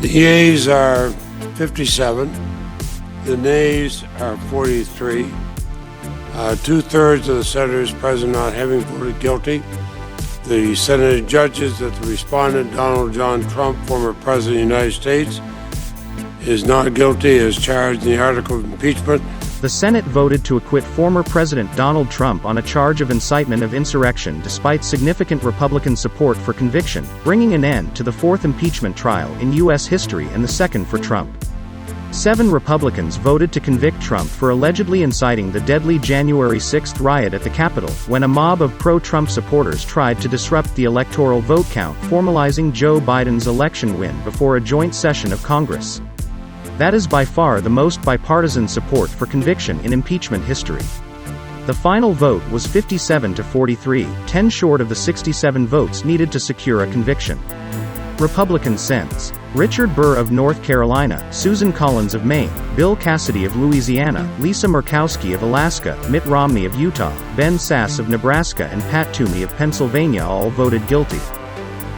The yeas are 57. The nays are 43. Two-thirds of the senators present not having voted guilty. The Senate judges that the respondent, Donald John Trump, former President of the United States, is not guilty as charged in the article of impeachment. The Senate voted to acquit former President Donald Trump on a charge of incitement of insurrection despite significant Republican support for conviction, bringing an end to the fourth impeachment trial in U.S. history and the second for Trump. 7 Republicans voted to convict Trump for allegedly inciting the deadly January 6 riot at the Capitol, when a mob of pro-Trump supporters tried to disrupt the electoral vote count, formalizing Joe Biden's election win before a joint session of Congress. That is by far the most bipartisan support for conviction in impeachment history. The final vote was 57 to 43, 10 short of the 67 votes needed to secure a conviction. Republican Sens. Richard Burr of North Carolina, Susan Collins of Maine, Bill Cassidy of Louisiana, Lisa Murkowski of Alaska, Mitt Romney of Utah, Ben Sasse of Nebraska and Pat Toomey of Pennsylvania all voted guilty.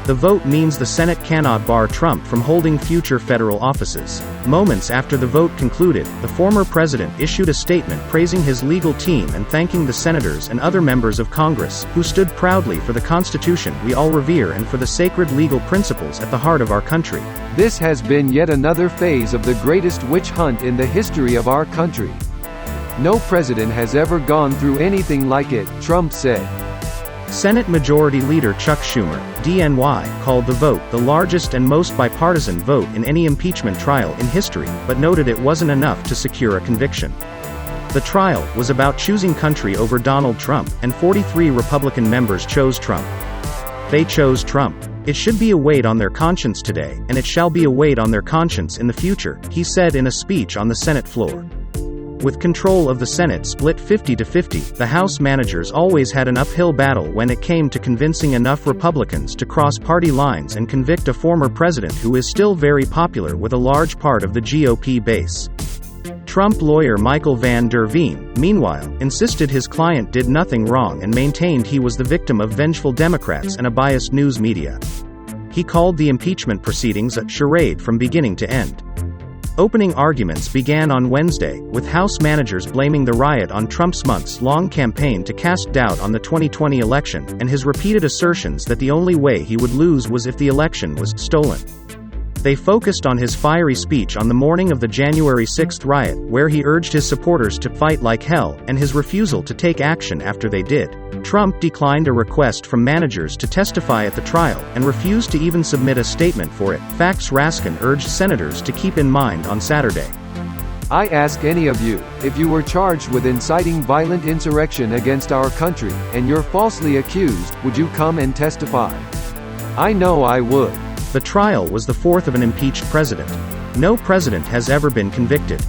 The vote means the Senate cannot bar Trump from holding future federal offices. Moments after the vote concluded, the former president issued a statement praising his legal team and thanking the senators and other members of Congress, who stood proudly for the Constitution we all revere and for the sacred legal principles at the heart of our country. This has been yet another phase of the greatest witch hunt in the history of our country. No president has ever gone through anything like it, Trump said. Senate Majority Leader Chuck Schumer, DNY, called the vote the largest and most bipartisan vote in any impeachment trial in history, but noted it wasn't enough to secure a conviction. The trial was about choosing country over Donald Trump, and 43 Republican members chose Trump. They chose Trump. It should be a weight on their conscience today, and it shall be a weight on their conscience in the future, he said in a speech on the Senate floor. With control of the Senate split 50 to 50, the House managers always had an uphill battle when it came to convincing enough Republicans to cross party lines and convict a former president who is still very popular with a large part of the GOP base. Trump lawyer Michael Van der Veen, meanwhile, insisted his client did nothing wrong and maintained he was the victim of vengeful Democrats and a biased news media. He called the impeachment proceedings a charade from beginning to end. Opening arguments began on Wednesday, with House managers blaming the riot on Trump's months-long campaign to cast doubt on the 2020 election, and his repeated assertions that the only way he would lose was if the election was stolen. They focused on his fiery speech on the morning of the January 6 riot, where he urged his supporters to fight like hell, and his refusal to take action after they did. Trump declined a request from managers to testify at the trial, and refused to even submit a statement for it. Fax Raskin urged senators to keep in mind on Saturday. I ask any of you, if you were charged with inciting violent insurrection against our country, and you're falsely accused, would you come and testify? I know I would. The trial was the fourth of an impeached president. No president has ever been convicted.